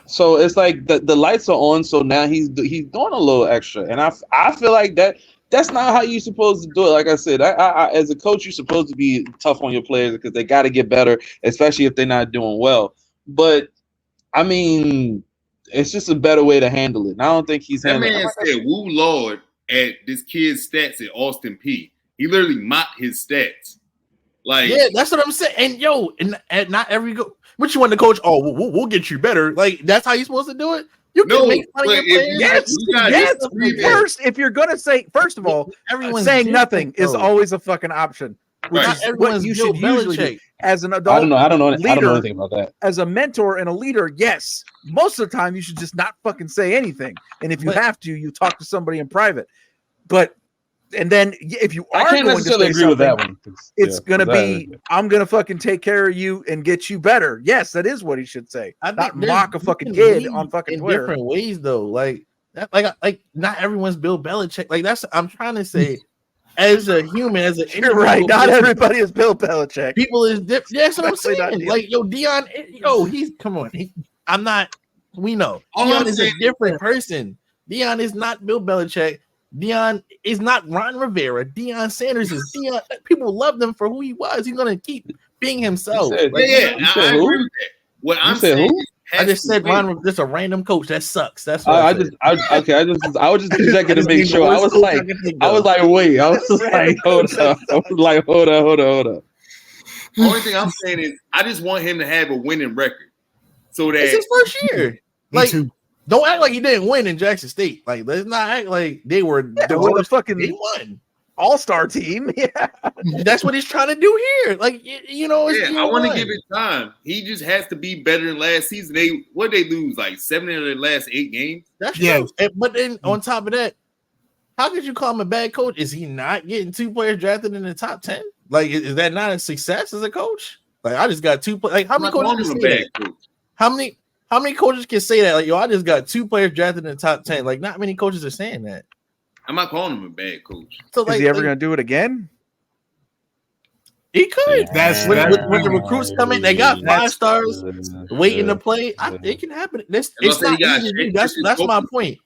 So it's like the lights are on, so now he's doing a little extra, and I feel like that's not how you're supposed to do it. Like I said, I as a coach, you're supposed to be tough on your players because they got to get better, especially if they're not doing well. But I mean, it's just a better way to handle it. And I don't think he's that man said "Woo Lord" at this kid's stats at Austin P. He literally mocked his stats. Like, yeah, that's what I'm saying. And and not every what you want to coach. Oh, we'll get you better. Like that's how you're supposed to do it. You can make fun of your players. Yes. First, if you're gonna say, first of all, saying nothing is always a fucking option. Which is what you should usually do. As an adult, I don't know anything about that. As a mentor and a leader, yes, most of the time you should just not fucking say anything. And if you have to, you talk to somebody in private. But and then if you are going to say agree with that one, it's going to be, I'm going to fucking take care of you and get you better. Yes, that is what he should say. Not mock a fucking kid on fucking Twitter. Different ways though. Like Like not everyone's Bill Belichick. Like I'm trying to say, as a human, as an You're right. Not everybody is Bill Belichick. people is different. That's what I'm Especially not saying. Deion. Like Deion, he's come on. I'm not. We know All Deion I'm is a saying different person. Deion is not Bill Belichick. Deion is not Ron Rivera. Deion Sanders is Deion. People love him for who he was. He's gonna keep being himself. You said- Like, Yeah, You said I who? agree with that. What I'm said saying who? is I just has to said win. Ron. Just a random coach. That sucks. That's what I was just I checking to just make named the sure. I worst was coach like, can think I was of. like, wait. I was like, hold up. I was like, hold up. Only thing I'm saying is I just want him to have a winning record. So It's that his first year. Me Like, too. don't act like he didn't win in Jackson State. Like, let's not act like they were Yeah, the with a worst. fucking They won. all-star team. Yeah. That's what he's trying to do here. Like, it's yeah, I year want to one. give it time. He just has to be better than last season. They lose like 7 of their last 8 games. That's Yeah. true. But then on top of that, how could you call him a bad coach? Is he not getting 2 players drafted in the top 10? Like, is that not a success as a coach? Like, I just got 2 players. Like, how I'm many not coaches calling can him a say bad that? coach. How many coaches can say that? Like, I just got 2 players drafted in the top 10. Like, not many coaches are saying that. I'm not calling him a bad coach. So, Is like, he ever going to do it again? he could. That's When the recruits come in, they got 5 stars waiting to play. It can happen. That's It's why I not say he easy got to do. shit. That's This is my focus. point.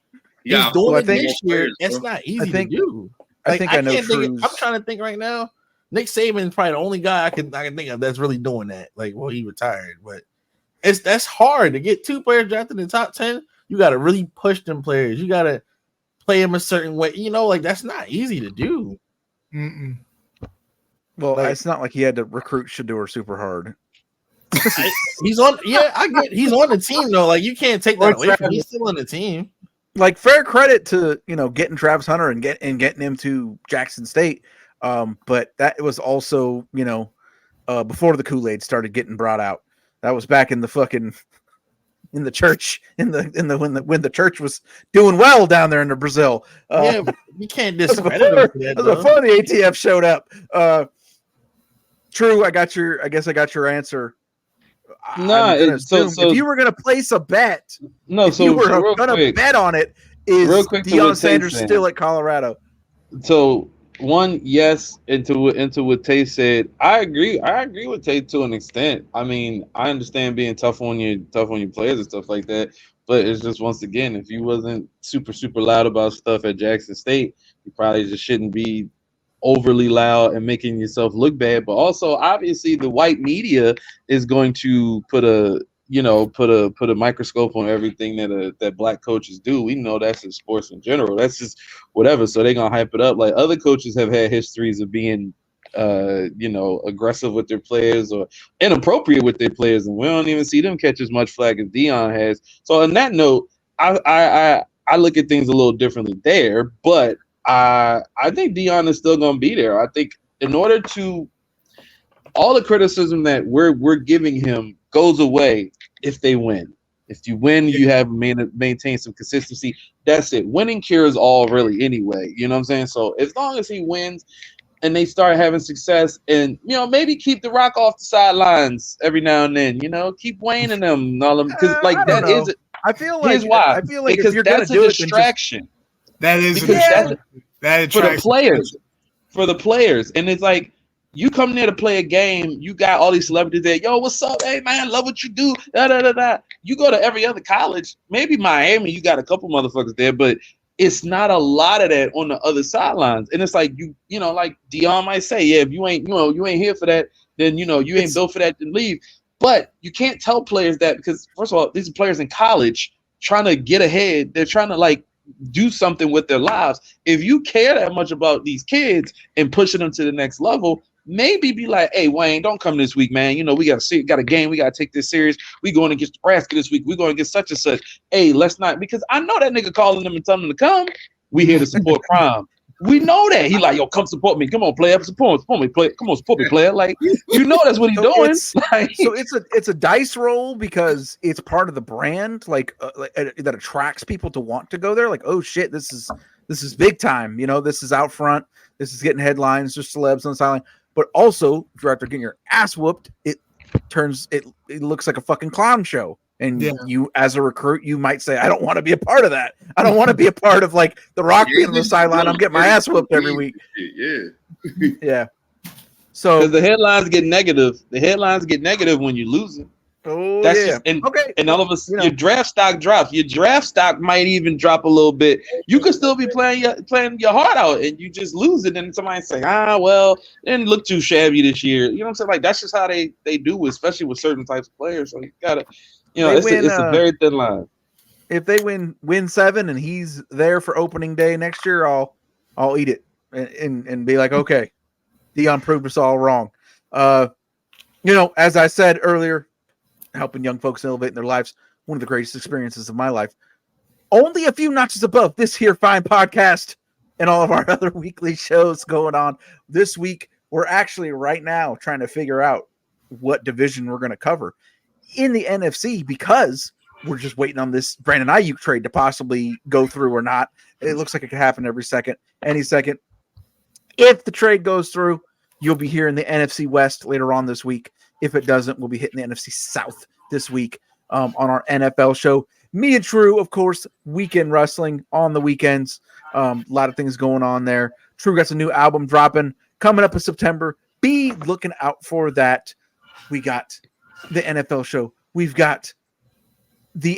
Yeah, He's doing I it think- this year. players, It's bro. not easy think- to do. I think I know can't think. True's. I'm trying to think right now. Nick Saban is probably the only guy I can think of that's really doing that. Like, well, he retired, but that's hard to get 2 players drafted in the top 10. You got to really push them players. You got to play them a certain way. Like that's not easy to do. Mm-mm. Well, Like- it's not like he had to recruit Shador super hard. He's on. Yeah, I get. He's on the team though. Like you can't take that away from him. He's still on the team. Like fair credit to getting Travis Hunter and getting him to Jackson State, but that was also before the Kool-Aid started getting brought out. That was back in the fucking in the church when the church was doing well down there in Brazil. Yeah, you can't That's discredit him for that. That was before the ATF showed up. True, I guess I got your answer. Nah, I'm gonna so assume if you were gonna place a bet, no. if So you were real gonna quick, bet on it, is Real quick to Deion what Tate's Sanders saying. still at Colorado? So one, yes, into what Tate said. I agree with Tate to an extent. I mean, I understand being tough on your players and stuff like that. But it's just once again, if you wasn't super loud about stuff at Jackson State, you probably just shouldn't be overly loud and making yourself look bad. But also, obviously, the white media is going to put a microscope on everything that black coaches do. We know that's in sports in general. That's just whatever. So they're gonna hype it up. Like other coaches have had histories of being aggressive with their players or inappropriate with their players, and we don't even see them catch as much flag as Deion has. So on that note, I look at things a little differently there, but I think Deion is still gonna be there. I think in order to all the criticism that we're giving him goes away if they win. If you win, you have maintained some consistency. That's it. Winning cures all, really, anyway. You know what I'm saying? So as long as he wins and they start having success, and maybe keep the Rock off the sidelines every now and then. Keep Wayne and them and all them because I don't that know. is. I feel like Here's why. I feel like Because if you're gonna that's do a it, then just distraction. That is Because that for the attracts players. For the players. And it's like, you come there to play a game, you got all these celebrities there. Yo, what's up? Hey, man, love what you do. Da, da, da, da. You go to every other college, maybe Miami, you got a couple motherfuckers there, but it's not a lot of that on the other sidelines. And it's like, like Deion might say, yeah, if you ain't here for that, then, you ain't built for that, then leave. But you can't tell players that because, first of all, these are players in college trying to get ahead. They're trying to, do something with their lives. If you care that much about these kids and pushing them to the next level, maybe be like, hey, Wayne, don't come this week, man. We got a game. We got to take this serious. We going against Nebraska this week. We going against such and such. Hey, let's not, because I know that nigga calling them and telling them to come. We here to support Prime. We know that. He like, yo, come support me. Come on, player. Support me, player. Come on, support me, player. Like, that's what he's doing. So it's a dice roll because it's part of the brand, that attracts people to want to go there. Like, oh shit, this is big time. This is out front. This is getting headlines. Just celebs on the sideline. But also, if you're out there getting your ass whooped, it looks like a fucking clown show. And you, as a recruit, you might say, I don't want to be a part of that. I don't want to be a part of like the Rock being on the sideline. I'm getting my ass whooped every week. Yeah. So because the headlines get negative. The headlines get negative when you lose it. Oh, That's yeah. just, and, Okay. and all of us, your draft stock drops. Your draft stock might even drop a little bit. You could still be playing your heart out, and you just lose it. And somebody say, well, they didn't look too shabby this year. You know what I'm saying? Like that's just how they do, especially with certain types of players. So you gotta, it's a very thin line. If they win 7 and he's there for opening day next year, I'll eat it and be like, okay, Deion proved us all wrong. As I said earlier, helping young folks elevate in their lives, one of the greatest experiences of my life. Only a few notches above this here fine podcast and all of our other weekly shows going on. This week, we're actually right now trying to figure out what division we're going to cover in the NFC because we're just waiting on this Brandon Ayuk trade to possibly go through or not. It looks like it could happen any second. If the trade goes through, you'll be here in the NFC West later on this week. If it doesn't, we'll be hitting the NFC South this week on our NFL show. Me and True, of course, weekend wrestling on the weekends. A lot of things going on there. True got a new album dropping coming up in September. Be looking out for that. We got the NFL show. We've got the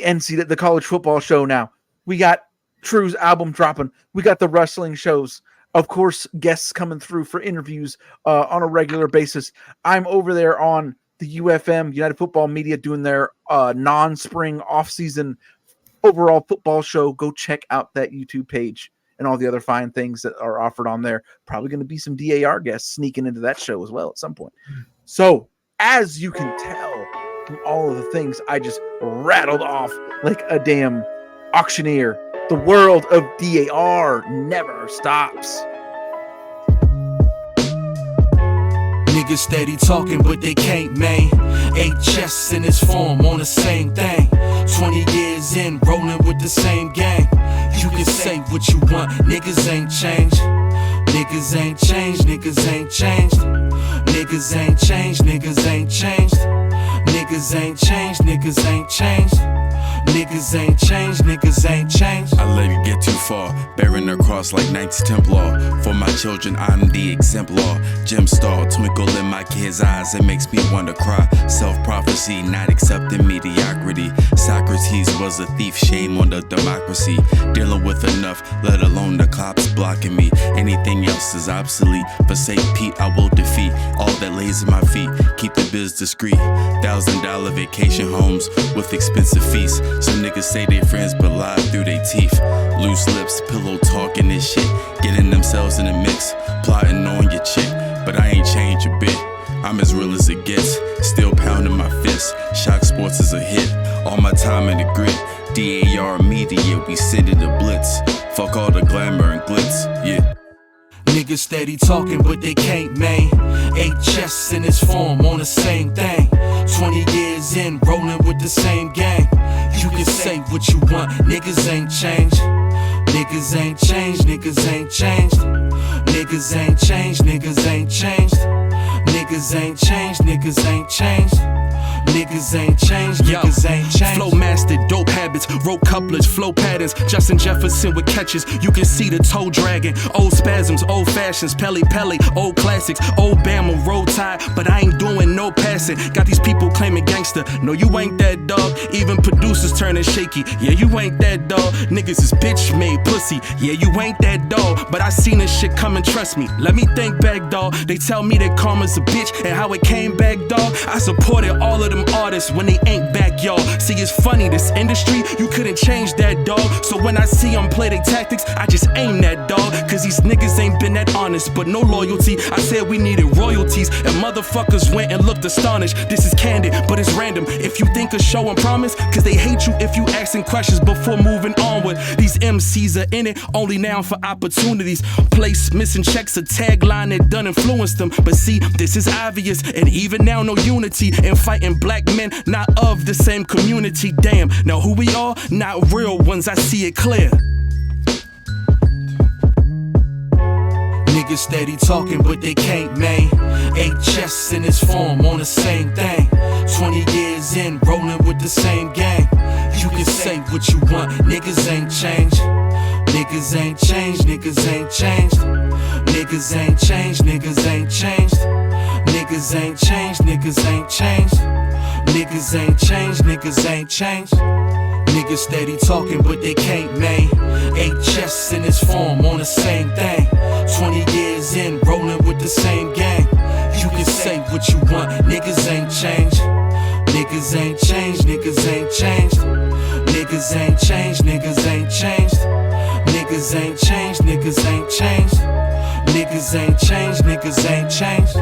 the college football show now. We got True's album dropping. We got the wrestling shows. Of course, guests coming through for interviews on a regular basis. I'm over there on the UFM, United Football Media, doing their non-spring off-season overall football show. Go check out that YouTube page and all the other fine things that are offered on there. Probably going to be some DAR guests sneaking into that show as well at some point. So, as you can tell from all of the things I just rattled off like a damn auctioneer, the world of DAR never stops. Niggas steady talking, but they can't main. 8 chests in this form on the same thing. 20 years in, rolling with the same gang. You can say what you want, niggas ain't changed. Niggas ain't changed, niggas ain't changed. Niggas ain't changed, niggas ain't changed. Niggas ain't changed, niggas ain't changed. Niggas ain't changed, niggas ain't changed. I let it get too far, bearing the cross like Knights Templar. For my children, I'm the exemplar. Gem star, twinkle in my kids' eyes, it makes me want to cry. Self-prophecy, not accepting mediocrity. Socrates was a thief, shame on the democracy. Dealing with enough, let alone the cops blocking me. Anything else is obsolete. Forsake Pete, I will defeat all that lays at my feet. Keep the biz discreet. $1,000 vacation homes with expensive feasts. Some niggas say they friends but lie through their teeth. Loose lips, pillow talking and shit. Getting themselves in the mix, plotting on your chick. But I ain't changed a bit. I'm as real as it gets. Still pounding my fist. Shock Sports is a hit. All my time in the grid. DAR Media, we sending the blitz. Fuck all the glamour and glitz, yeah. Niggas steady talking, but they can't main. 8 chests in this form on the same thing. 20 years in, rolling with the same gang. You can say what you want, niggas ain't changed. Niggas ain't changed, niggas ain't changed. Niggas ain't changed, niggas ain't changed. Niggas ain't changed, niggas ain't changed. Niggas ain't changed, niggas ain't changed. Flow master, dope habits, rope couplets, flow patterns. Justin Jefferson with catches, you can see the toe dragging. Old spasms, old fashions, Pelly, old classics, old Bama, roll tide, but I ain't doing no passing. Got these people claiming gangster, no you ain't that dog. Even producers turning shaky, yeah you ain't that dog. Niggas is bitch made pussy, yeah you ain't that dog. But I seen this shit coming, trust me, let me think back dog. They tell me that karma's a bitch and how it came back dog. I supported all of them artists when they ain't back, y'all. See, it's funny, this industry, you couldn't change that, dog. So when I see them play their tactics, I just aim that, dog. Cause these niggas ain't been that honest, but no loyalty. I said we needed royalties, and motherfuckers went and looked astonished. This is candid, but it's random. If you think of show and promise, cause they hate you if you asking questions before moving onward. These MCs are in it only now for opportunities. Place missing checks, a tagline that done influenced them. But see, this is obvious, and even now no unity in fighting black men not of the same community. Damn, now who we are? Not real ones, I see it clear. Niggas steady talking, but they can't main. 8 chests in this form on the same thing. 20 years in, rolling with the same gang. You can say what you want, niggas ain't changed. Niggas ain't changed, niggas ain't changed. Niggas ain't changed, niggas ain't changed. Niggas ain't changed, niggas ain't changed. Niggas ain't changed, niggas ain't changed. Niggas steady talking, but they can't main. 8 chests in this form on the same thing. 20 years in, rolling with the same gang. You can say what you want, niggas ain't changed. Niggas ain't changed, niggas ain't changed. Niggas ain't changed, niggas ain't changed. Niggas ain't changed, niggas ain't changed. Niggas ain't changed, niggas ain't changed.